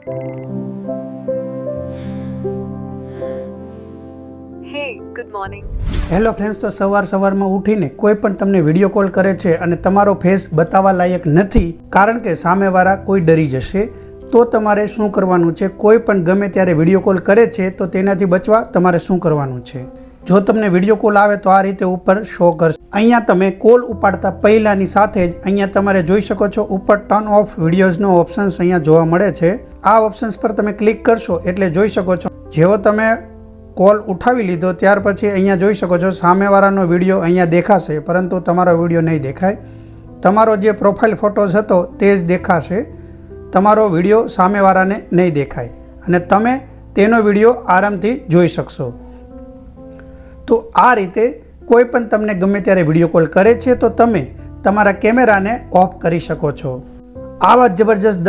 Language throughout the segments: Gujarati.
Hey, good morning. Hello friends, તો સવારમાં ઉઠીને કોઈ પણ તમને વિડીયો કોલ કરે છે અને તમારો ફેસ બતાવવા લાયક નથી કારણ કે સામેવાળા કોઈ ડરી જશે, તો તમારે શું કરવાનું છે? કોઈ પણ ગમે ત્યારે વિડીયો કોલ કરે છે તો તેનાથી બચવા તમારે શું કરવાનું છે? જો તમને વિડીયો કોલ આવે તો આ રીતે ઉપર શો કરશે. અહીંયા તમે કોલ ઉપાડતા પહેલાંની સાથે જ અહીંયા તમારે જોઈ શકો છો ઉપર ટર્ન ઓફ વિડીયોઝનો ઓપ્શન્સ અહીંયા જોવા મળે છે. આ ઓપ્શન્સ પર તમે ક્લિક કરશો એટલે જોઈ શકો છો જેવો તમે કોલ ઉઠાવી લીધો ત્યાર પછી અહીંયા જોઈ શકો છો સામેવાળાનો વિડીયો અહીંયા દેખાશે, પરંતુ તમારો વિડીયો નહીં દેખાય. તમારો જે પ્રોફાઇલ ફોટોસ હતો તે જ દેખાશે, તમારો વિડીયો સામેવાળાને નહીં દેખાય અને તમે તેનો વિડીયો આરામથી જોઈ શકશો. તો આ રીતે કોઈ પણ તમને ગમે ત્યારે વિડીયો કોલ કરે છે તો તમે તમારા કેમેરાને ઓફ કરી શકો છો. આવા જબરજસ્ત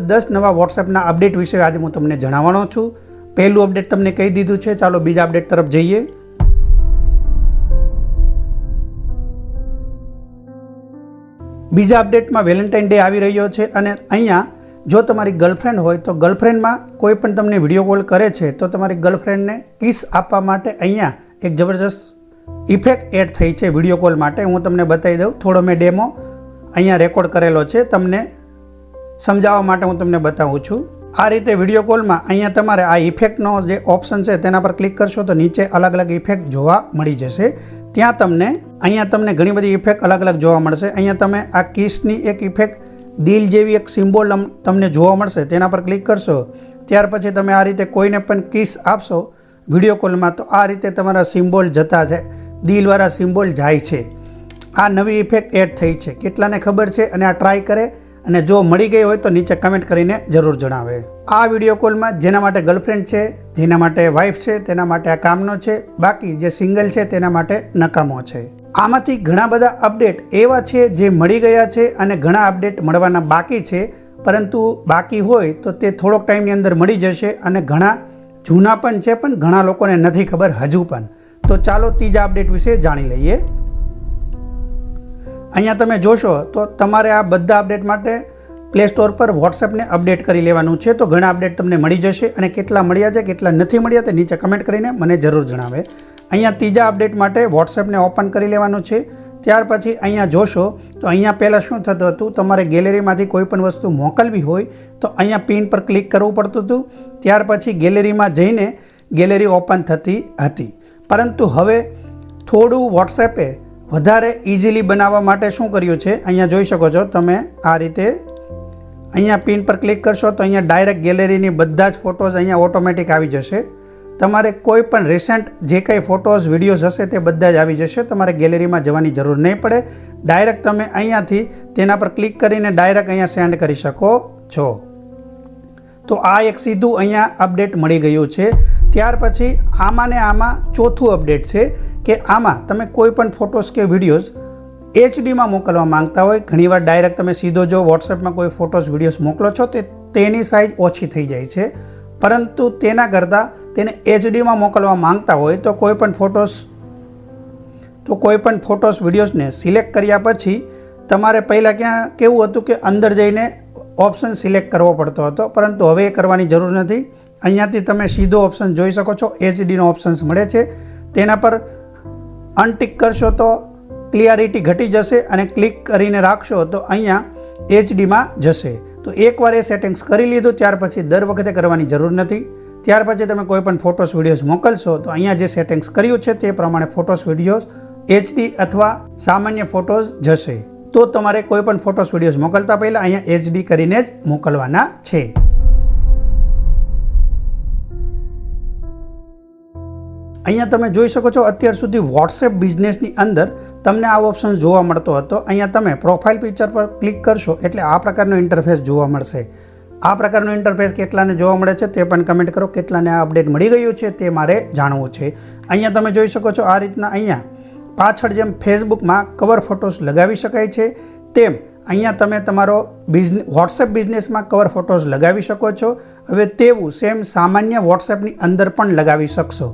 10 નવા વોટ્સએપના અપડેટ વિશે આજે હું તમને જણાવવાનો છું. પહેલું અપડેટ તમને કહી દીધું છે, ચાલો બીજા અપડેટ તરફ જઈએ. બીજા અપડેટમાં વેલેન્ટાઇન ડે આવી રહ્યો છે અને અહીંયા જો તમારી ગર્લફ્રેન્ડ હોય તો ગર્લફ્રેન્ડમાં કોઈ પણ તમને વિડીયો કોલ કરે છે તો તમારી ગર્લફ્રેન્ડને કિસ આપવા માટે અહીંયા એક જબરજસ્ત ઇફેક્ટ એડ થઈ છે વિડીયો કોલ માટે. હું તમને બતાવી દઉં, થોડો મેં ડેમો અહીંયા રેકોર્ડ કરેલો છે, તમને સમજાવવા માટે હું તમને બતાવું છું. આ રીતે વિડીયો કોલમાં અહીંયા તમારે આ ઇફેક્ટનો જે ઓપ્શન છે તેના પર ક્લિક કરશો તો નીચે અલગ અલગ ઇફેક્ટ જોવા મળી જશે. ત્યાં અહીંયા તમને ઘણી બધી ઇફેક્ટ અલગ અલગ જોવા મળશે. અહીંયા તમે આ કિસની એક ઇફેક્ટ દિલ જેવી એક સિમ્બોલ તમને જોવા મળશે, તેના પર ક્લિક કરશો ત્યાર પછી તમે આ રીતે કોઈને પણ કિસ આપશો વિડીયો કોલમાં તો આ રીતે તમારા સિમ્બોલ જતા છે, દિલવાળા સિમ્બોલ જાય છે. આ નવી ઇફેક્ટ એડ થઈ છે, કેટલાને ખબર છે અને આ ટ્રાય કરે અને જો મળી ગઈ હોય તો નીચે કમેન્ટ કરીને જરૂર જણાવે. આ વિડીયો કોલમાં જેના માટે ગર્લફ્રેન્ડ છે, જેના માટે વાઈફ છે તેના માટે આ કામનો છે, બાકી જે સિંગલ છે તેના માટે નકામો છે. આમાંથી ઘણા બધા અપડેટ એવા છે જે મળી ગયા છે અને ઘણા અપડેટ મળવાના બાકી છે, પરંતુ બાકી હોય તો તે થોડોક ટાઈમની અંદર મળી જશે અને ઘણા જૂના પણ છે પણ ઘણા લોકોને નથી ખબર હજુ પણ. તો ચાલો ત્રીજા અપડેટ વિશે જાણી લઈએ. અહીંયા તમે જોશો તો તમારે આ બધા અપડેટ માટે પ્લે સ્ટોર પર વોટ્સએપને અપડેટ કરી લેવાનું છે. તો ઘણા અપડેટ તમને મળી જશે અને કેટલા મળ્યા છે કેટલા નથી મળ્યા તે નીચે કમેન્ટ કરીને મને જરૂર જણાવે. અહીંયા ત્રીજા અપડેટ માટે વોટ્સએપને ઓપન કરી લેવાનું છે. ત્યાર પછી અહીંયા જોશો તો અહીંયા પહેલાં શું થતું હતું, તમારે ગેલેરીમાંથી કોઈ પણ વસ્તુ મોકલવી હોય તો અહીંયા પિન પર ક્લિક કરવું પડતું હતું, ત્યાર પછી ગેલેરીમાં જઈને ગેલેરી ઓપન થતી હતી. પરંતુ હવે થોડું વોટ્સએપે વધારે ઇઝીલી બનાવવા માટે શું કર્યું છે, અહીંયા જોઈ શકો છો તમે આ રીતે અહીંયા પિન પર ક્લિક કરશો તો અહીંયા ડાયરેક્ટ ગેલેરીની બધા જ ફોટોઝ અહીંયા ઓટોમેટિક આવી જશે. તમારે કોઈ પણ રિસેન્ટ જે કંઈ ફોટોઝ વિડીયોઝ હશે તે બધા જ આવી જશે, તમારે ગેલેરીમાં જવાની જરૂર નહીં પડે. ડાયરેક્ટ તમે અહીંયાથી તેના પર ક્લિક કરીને ડાયરેક્ટ અહીંયા સેન્ડ કરી શકો છો. તો આ એક સીધું અહીંયા અપડેટ મળી ગયું છે. ત્યાર પછી આમાં ચોથું અપડેટ છે કે આમાં તમે કોઈ પણ ફોટોસ કે વિડીયોઝ એચડીમાં મોકલવા માંગતા હોય. ઘણીવાર ડાયરેક્ટ તમે સીધો જો વોટ્સએપમાં કોઈ ફોટોસ વિડીયોઝ મોકલો છો તેની સાઇઝ ઓછી થઈ જાય છે, પરંતુ તેના કરતાં તેને એચડીમાં મોકલવા માંગતા હોય તો કોઈ પણ ફોટોસ વિડીયોઝને સિલેક્ટ કર્યા પછી તમારે પહેલાં કેવું હતું કે અંદર જઈને ઓપ્શન સિલેક્ટ કરવો પડતો હતો, પરંતુ હવે એ કરવાની જરૂર નથી. અહીંયાથી તમે સીધો ઓપ્શન જોઈ શકો છો, એચડીનો ઓપ્શન્સ મળે છે, તેના પર અનટિક કરશો તો ક્લિયરિટી ઘટી જશે અને ક્લિક કરીને રાખશો તો અહીંયા એચડીમાં જશે. તો એકવાર એ સેટિંગ્સ કરી લીધું ત્યાર પછી દર વખતે કરવાની જરૂર નથી. ત્યાર પછી તમે કોઈ પણ ફોટોસ વિડીયોઝ મોકલશો તો અહીંયા જે સેટિંગ્સ કર્યું છે તે પ્રમાણે ફોટોસ વિડીયોઝ એચડી અથવા સામાન્ય ફોટોઝ જશે. તો તમારે કોઈ પણ ફોટોસ વિડીયોઝ મોકલતા પહેલાં અહીંયા એચડી કરીને જ મોકલવાના છે. અહીંયા તમે જોઈ શકો છો અત્યાર સુધી વોટ્સએપ બિઝનેસની અંદર તમને આ ઓપ્શન જોવા મળતો હતો. અહીંયા તમે પ્રોફાઇલ પિક્ચર પર ક્લિક કરશો એટલે આ પ્રકારનો ઇન્ટરફેસ જોવા મળશે. આ પ્રકારનો ઇન્ટરફેસ કેટલાને જોવા મળે છે તે પણ કમેન્ટ કરો, કેટલાને આ અપડેટ મળી ગયું છે તે મારે જાણવું છે. અહીંયા તમે જોઈ શકો છો આ રીતના અહીંયા પાછળ જેમ ફેસબુકમાં કવર ફોટોસ લગાવી શકાય છે તેમ અહીંયા તમે તમારો વોટ્સએપ બિઝનેસમાં કવર ફોટોસ લગાવી શકો છો. હવે તેવું સેમ સામાન્ય વોટ્સએપની અંદર પણ લગાવી શકશો.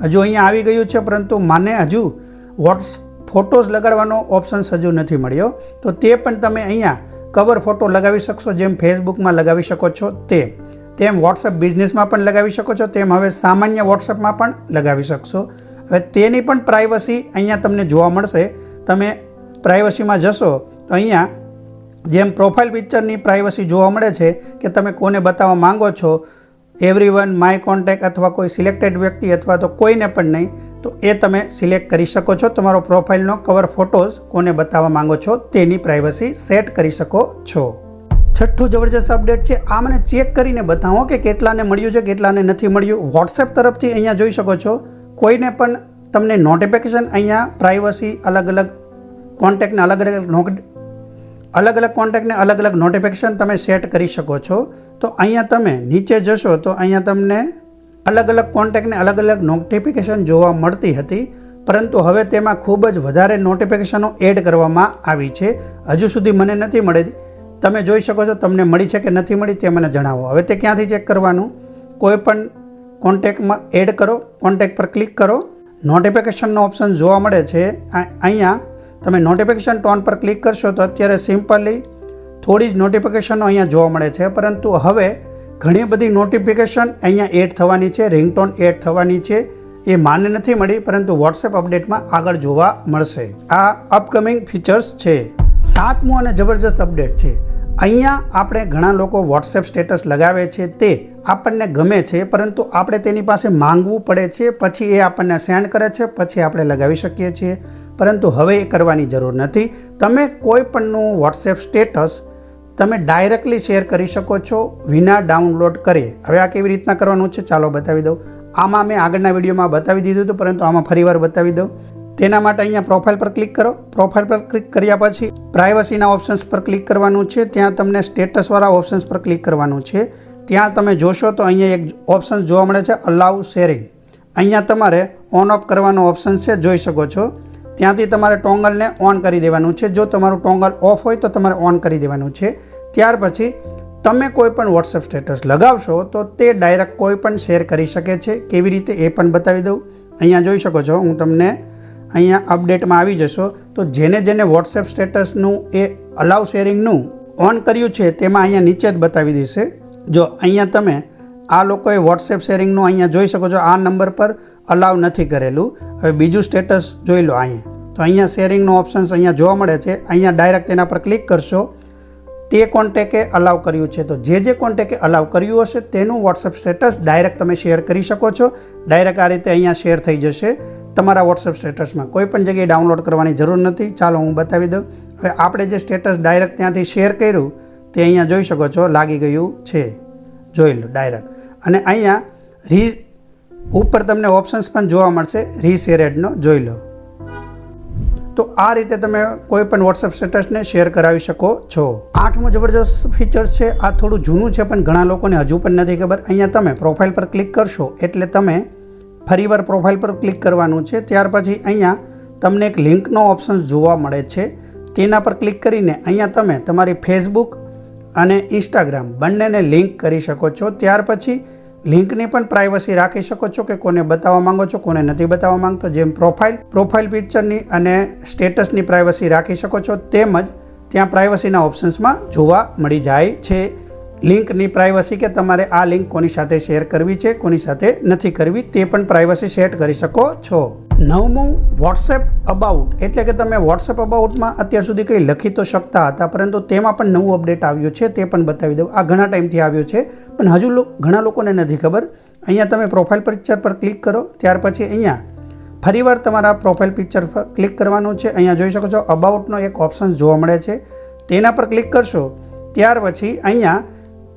હજુ અહીંયા આવી ગયું છે, પરંતુ મને હજુ ફોટોસ લગાડવાનો ઓપ્શન્સ હજુ નથી મળ્યો. તો તે પણ તમે અહીંયા કવર ફોટો લગાવી શકશો, જેમ ફેસબુકમાં લગાવી શકો છો તેમ વોટ્સએપ બિઝનેસમાં પણ લગાવી શકો છો, તેમ હવે સામાન્ય વોટ્સએપમાં પણ લગાવી શકશો. હવે તેની પણ પ્રાઇવસી અહીંયા તમને જોવા મળશે. તમે પ્રાઇવસીમાં જશો તો અહીંયા જેમ પ્રોફાઇલ પિક્ચરની પ્રાઇવસી જોવા મળે છે કે તમે કોને બતાવવા માંગો છો, એવરીવન, માય કોન્ટેક્ટ અથવા કોઈ સિલેક્ટેડ વ્યક્તિ અથવા તો કોઈને પણ નહીં, તો એ તમે સિલેક્ટ કરી શકો છો. તમારો પ્રોફાઇલનો કવર ફોટોઝ કોને બતાવવા માંગો છો તેની પ્રાઇવસી સેટ કરી શકો છો. છઠ્ઠું જબરજસ્ત અપડેટ છે. આ મને ચેક કરીને બતાવો કે કેટલાને મળ્યું છે, કેટલાને નથી મળ્યું. વોટ્સએપ તરફથી અહીંયા જોઈ શકો છો કોઈને પણ તમને નોટિફિકેશન અહીંયા પ્રાઇવસી અલગ અલગ કોન્ટેક્ટને અલગ અલગ કોન્ટેક્ટને અલગ અલગ નોટિફિકેશન તમે સેટ કરી શકો છો. તો અહીંયા તમે નીચે જશો તો અહીંયા તમને અલગ અલગ કોન્ટેક્ટને અલગ અલગ નોટિફિકેશન જોવા મળતી હતી, પરંતુ હવે તેમાં ખૂબ જ વધારે નોટિફિકેશનો એડ કરવામાં આવી છે. હજુ સુધી મને નથી મળી. તમે જોઈ શકો છો તમને મળી છે કે નથી મળી તે મને જણાવો. હવે તે ક્યાંથી ચેક કરવાનું? કોઈ પણ કોન્ટેક્ટમાં એડ કરો, કોન્ટેક્ટ પર ક્લિક કરો, નોટિફિકેશનનો ઓપ્શન જોવા મળે છે. અહીંયા તમે નોટિફિકેશન ટોન પર ક્લિક કરશો તો અત્યારે સિમ્પલી થોડી જ નોટિફિકેશનો અહીંયા જોવા મળે છે, પરંતુ હવે ઘણી બધી નોટિફિકેશન અહીંયા એડ થવાની છે, રિંગટોન એડ થવાની છે. એ માને નથી મળી, પરંતુ વોટ્સએપ અપડેટમાં આગળ જોવા મળશે. આ અપકમિંગ ફીચર્સ છે. સાતમું અને જબરજસ્ત અપડેટ છે. અહીંયા આપણે ઘણા લોકો વોટ્સએપ સ્ટેટસ લગાવે છે, તે આપણને ગમે છે, પરંતુ આપણે તેની પાસે માંગવું પડે છે, પછી એ આપણને સેન્ડ કરે છે, પછી આપણે લગાવી શકીએ છીએ. પરંતુ હવે એ કરવાની જરૂર નથી. તમે કોઈ પણનું વોટ્સએપ સ્ટેટસ તમે ડાયરેક્ટલી શેર કરી શકો છો વિના ડાઉનલોડ કરી. હવે આ કેવી રીતના કરવાનું છે ચાલો બતાવી દઉં. આમાં મેં આગળના વિડીયોમાં બતાવી દીધું હતું, પરંતુ આમાં ફરીવાર બતાવી દઉં. તેના માટે અહીંયા પ્રોફાઇલ પર ક્લિક કરો. પ્રોફાઇલ પર ક્લિક કર્યા પછી પ્રાઇવસીના ઓપ્શન્સ પર ક્લિક કરવાનું છે. ત્યાં તમને સ્ટેટસવાળા ઓપ્શન્સ પર ક્લિક કરવાનું છે. ત્યાં તમે જોશો તો અહીંયા એક ઓપ્શન જોવા મળે છે અલાઉ શેરિંગ. અહીંયા તમારે ઓન ઓફ કરવાનો ઓપ્શન છે, જોઈ શકો છો. ત્યાંથી તમારે ટોંગલને ઓન કરી દેવાનું છે. જો તમારું ટોંગલ ઓફ હોય તો તમારે ઓન કરી દેવાનું છે. ત્યાર પછી તમે કોઈ પણ વોટ્સએપ સ્ટેટસ લગાવશો તો તે ડાયરેક્ટ કોઈ પણ શેર કરી શકે છે. કેવી રીતે એ પણ બતાવી દઉં. અહીંયા જોઈ શકો છો, હું તમને અહીંયા અપડેટમાં આવી જશો તો જેને જેને વોટ્સએપ સ્ટેટસનું એ અલાઉ શેરિંગનું ઓન કર્યું છે તેમાં અહીંયા નીચે જ બતાવી દેશે. જો અહીંયા તમે આ લોકોએ વોટ્સએપ શેરિંગનું અહીંયા જોઈ શકો છો, આ નંબર પર અલાઉ નથી કરેલું. હવે બીજું સ્ટેટસ જોઈ લો અહીંયા, તો અહીંયા શેરિંગનો ઓપ્શન્સ અહીંયા જોવા મળે છે. અહીંયા ડાયરેક્ટ તેના પર ક્લિક કરશો, તે કોન્ટેક્ટે અલાઉ કર્યું છે, તો જે કોન્ટેક્ટે અલાઉ કર્યું હશે તેનું વોટ્સએપ સ્ટેટસ ડાયરેક્ટ તમે શેર કરી શકો છો. ડાયરેક્ટ આ રીતે અહીંયા શેર થઈ જશે તમારા વોટ્સએપ સ્ટેટસમાં. કોઈ પણ જગ્યાએ ડાઉનલોડ કરવાની જરૂર નથી. ચાલો હું બતાવી દઉં. હવે આપણે જે સ્ટેટસ ડાયરેક્ટ ત્યાંથી શેર કર્યું તે અહીંયા જોઈ શકો છો લાગી ગયું છે, જોઈ લો ડાયરેક્ટ. અને અહીંયા ઉપર તમને ઓપ્શન્સ પણ જોવા મળશે રીશેરેડનો, જોઈ લો. તો આ રીતે તમે કોઈ પણ વોટ્સએપ સ્ટેટસને શેર કરાવી શકો છો. આઠમું જબરજસ્ત ફીચર્સ છે. આ થોડું જૂનું છે પણ ઘણા લોકોને હજુ પણ નથી ખબર. અહીંયા તમે પ્રોફાઇલ પર ક્લિક કરશો એટલે તમે ફરીવાર પ્રોફાઇલ પર ક્લિક કરવાનું છે. ત્યાર પછી અહીંયા તમને એક લિંકનો ઓપ્શન જોવા મળે છે. તેના પર ક્લિક કરીને અહીંયા તમે તમારી ફેસબુક અને ઇન્સ્ટાગ્રામ બંનેને લિંક કરી શકો છો. ત્યાર પછી લિંકની પણ પ્રાઇવસી રાખી શકો છો કે કોને બતાવવા માંગો છો, કોને નથી બતાવવા માંગતો. જેમ પ્રોફાઇલ પિક્ચરની અને સ્ટેટસની પ્રાઇવસી રાખી શકો છો, તેમજ ત્યાં પ્રાઇવસીના ઓપ્શન્સમાં જોવા મળી જાય છે લિંકની પ્રાઇવસી, કે તમારે આ લિંક કોની સાથે શેર કરવી છે, કોની સાથે નથી કરવી, તે પણ પ્રાઇવસી સેટ કરી શકો છો. નવમું વોટ્સએપ અબાઉટ, એટલે કે તમે વોટ્સએપ અબાઉટમાં અત્યાર સુધી કંઈ લખી તો શકતા હતા, પરંતુ તેમાં પણ નવું અપડેટ આવ્યું છે, તે પણ બતાવી દઉં. આ ઘણા ટાઈમથી આવ્યું છે પણ હજુ ઘણા લોકોને નથી ખબર. અહીંયા તમે પ્રોફાઇલ પિક્ચર પર ક્લિક કરો. ત્યાર પછી અહીંયા ફરીવાર તમારા પ્રોફાઇલ પિક્ચર પર ક્લિક કરવાનું છે. અહીંયા જોઈ શકો છો અબાઉટનો એક ઓપ્શન જોવા મળે છે. તેના પર ક્લિક કરશો ત્યાર પછી અહીંયા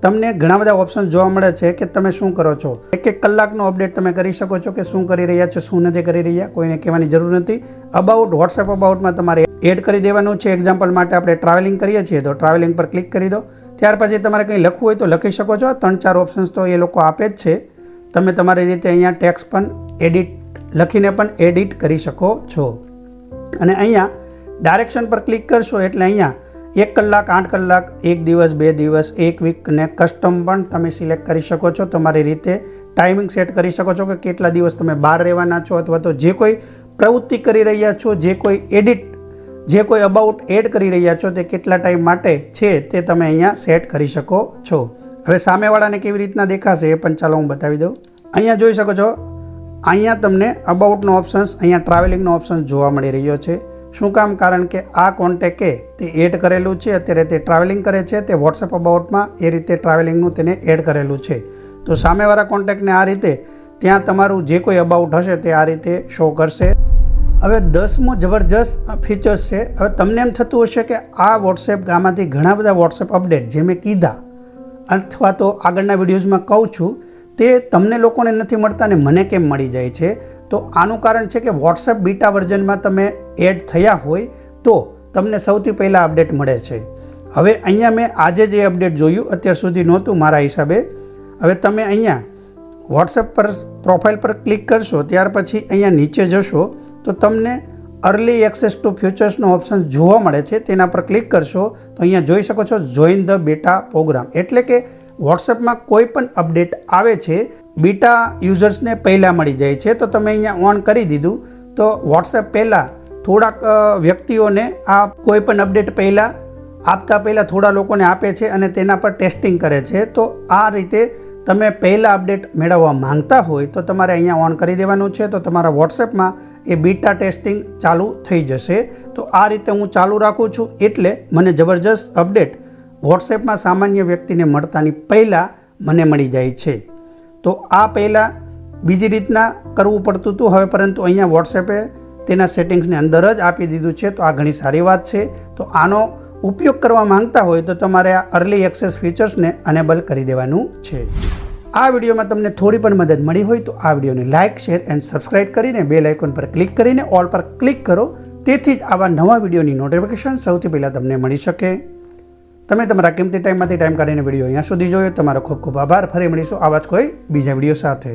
તમને ઘણા બધા ઓપ્શન જોવા મળે છે કે તમે શું કરો છો. એક કલાકનો અપડેટ તમે કરી શકો છો કે શું કરી રહ્યા છો, શું નથી કરી રહ્યા, કોઈને કહેવાની જરૂર નથી. અબાઉટ, વોટ્સએપ અબાઉટમાં તમારે એડ કરી દેવાનું છે. એક્ઝામ્પલ માટે આપણે ટ્રાવેલિંગ કરીએ છીએ તો ટ્રાવેલિંગ પર ક્લિક કરી દો. ત્યાર પછી તમારે કંઈ લખવું હોય તો લખી શકો છો. 3-4 ઓપ્શન્સ તો એ લોકો આપે જ છે. તમે તમારી રીતે અહીંયા ટેક્સ્ટ પણ લખીને પણ એડિટ કરી શકો છો. અને અહીંયા ડાયરેક્શન પર ક્લિક કરશો એટલે અહીંયા 1 કલાક, 8 કલાક, 1 દિવસ, 2 દિવસ, 1 વીક ને કસ્ટમ પણ તમે સિલેક્ટ કરી શકો છો. તમારી રીતે ટાઈમિંગ સેટ કરી શકો છો કે કેટલા દિવસ તમે બહાર રહેવાના છો, અથવા તો જે કોઈ પ્રવૃત્તિ કરી રહ્યા છો, જે કોઈ એડિટ જે કોઈ અબાઉટ એડ કરી રહ્યા છો તે કેટલા ટાઈમ માટે છે તે તમે અહીંયા સેટ કરી શકો છો. હવે સામેવાળાને કેવી રીતના દેખાશે એ પણ ચાલો હું બતાવી દઉં. અહીંયા જોઈ શકો છો, અહીંયા તમને અબાઉટનો ઓપ્શન્સ, અહીંયા ટ્રાવેલિંગનો ઓપ્શન જોવા મળી રહ્યો છે. શું કામ? કારણ કે આ કોન્ટેક્ટે તે એડ કરેલું છે, અત્યારે તે ટ્રાવેલિંગ કરે છે, તે વોટ્સએપ અબાઉટમાં એ રીતે ટ્રાવેલિંગનું તેને એડ કરેલું છે. તો સામેવાળા કોન્ટેક્ટને આ રીતે ત્યાં તમારું જે કોઈ અબાઉટ હશે તે આ રીતે શો કરશે. હવે 10મો જબરજસ્ત ફીચર્સ છે. હવે તમને એમ થતું હશે કે આ વોટ્સએપ આમાંથી ઘણા બધા વોટ્સએપ અપડેટ જે મેં કીધા અથવા તો આગળના વિડીયોઝમાં કહું છું તે તમને લોકોને નથી મળતા ને મને કેમ મળી જાય છે. તો આનું કારણ છે કે વોટ્સએપ બીટા વર્ઝનમાં તમે એડ થયા હોય તો તમને સૌથી પહેલાં અપડેટ મળે છે. હવે અહીંયા મેં આજે જે અપડેટ જોયું અત્યાર સુધી નહોતું મારા હિસાબે. હવે તમે અહીંયા વોટ્સએપ પર પ્રોફાઇલ પર ક્લિક કરશો, ત્યાર પછી અહીંયા નીચે જશો તો તમને અર્લી એક્સેસ ટુ ફ્યુચર્સનો ઓપ્શન જોવા મળે છે. તેના પર ક્લિક કરશો તો અહીંયા જોઈ શકો છો જોઈન ધ બેટા પ્રોગ્રામ, એટલે કે વોટ્સએપમાં કોઈ પણ અપડેટ આવે છે બીટા યુઝર્સને પહેલાં મળી જાય છે. તો તમે અહીંયા ઓન કરી દીધું તો વોટ્સએપ પહેલાં થોડાક વ્યક્તિઓને આ કોઈ પણ અપડેટ પહેલાં આપતા પહેલાં થોડા લોકોને આપે છે અને તેના પર ટેસ્ટિંગ કરે છે. તો આ રીતે તમે પહેલાં અપડેટ મેળવવા માંગતા હોય તો તમારે અહીંયા ઓન કરી દેવાનું છે. તો તમારા વોટ્સએપમાં એ બીટા ટેસ્ટિંગ ચાલુ થઈ જશે. તો આ રીતે હું ચાલુ રાખું છું એટલે મને જબરજસ્ત અપડેટ વોટ્સએપમાં સામાન્ય વ્યક્તિને મળતાની પહેલાં મને મળી જાય છે. તો આ પહેલાં બીજી રીતના કરવું પડતું હતું, હવે પરંતુ અહીંયા વોટ્સએપે તેના સેટિંગ્સને અંદર જ આપી દીધું છે. તો આ ઘણી સારી વાત છે. તો આનો ઉપયોગ કરવા માંગતા હોય તો તમારે આ અર્લી એક્સેસ ફીચર્સને અનેબલ કરી દેવાનું છે. આ વિડીયોમાં તમને થોડી પણ મદદ મળી હોય તો આ વિડીયોને લાઇક, શેર એન્ડ સબસ્ક્રાઇબ કરીને બેલ આઇકોન પર ક્લિક કરીને ઓલ પર ક્લિક કરો. તેથી જ આવા નવા વિડીયોની નોટિફિકેશન સૌથી પહેલાં તમને મળી શકે. તમે તમારા કિંમતી ટાઈમમાંથી ટાઈમ કાઢીને વિડીયો અહીંયા સુધી જોયો. તમારો ખૂબ ખૂબ આભાર. ફરી મળીશું આવા જ કોઈ બીજા વિડીયો સાથે.